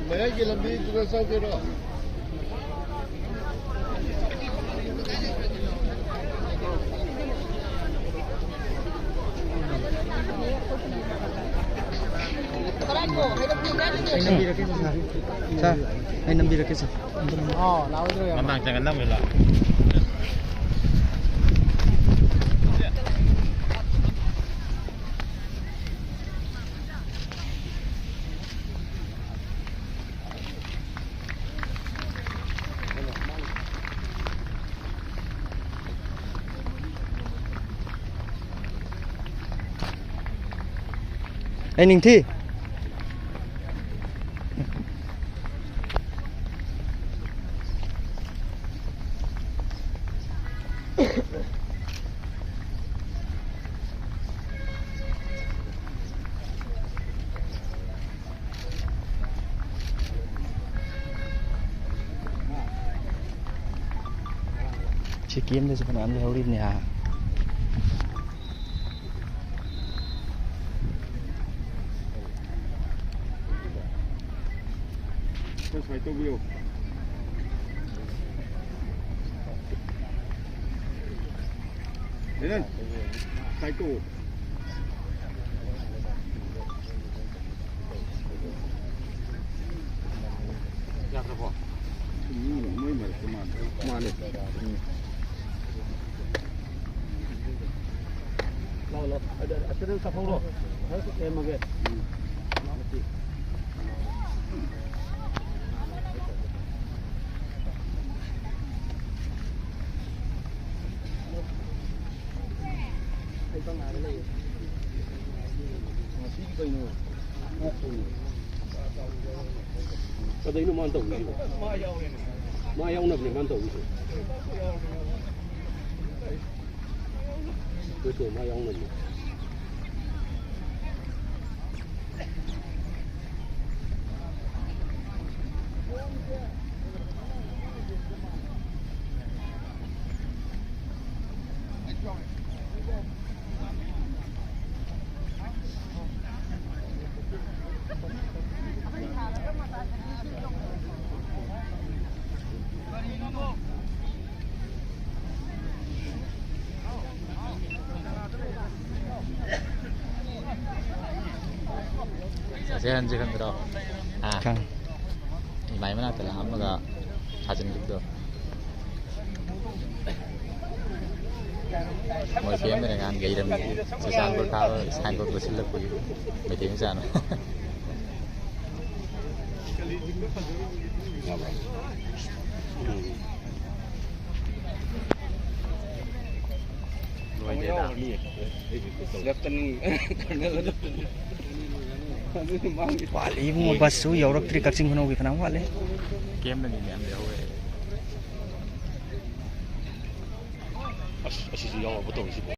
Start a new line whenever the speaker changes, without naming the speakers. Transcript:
ꯃꯌꯥꯏꯒꯤ ꯂꯝꯕꯤꯗꯨꯗ ꯆꯠꯒꯦꯔꯣ?
Sa, ay nambira kasi.
Oh, lawan dulu ya.
Memang jangan lama lah.
Ay ning thi. Chị kiếm đây cho bạn ăn heo đi nè.
phải tô biểu. Thế nên, sai tô.
Dạ được rồi.
Mới mà mà này.
Lo, ada sedang sapong lo. Harus emang ke.
Ở đây nó mang tổng gì? Mai ông nập này mang tổng gì? Tôi tưởng mai ông nập.
자세한 지금 들어. 아, 이 많이 만났더라. 엄마가 사진 찍도. Mọi phía bên này ăn gầy đầm chỉ sang bờ cao sang bờ bờ xin lực của mấy tiếng sao nữa. Nuôi thế nào?
Wali mo basu yorok tri kaksing hono gifna wale.
Game này thì em đều về.
Ashi ashi yawa betul sih.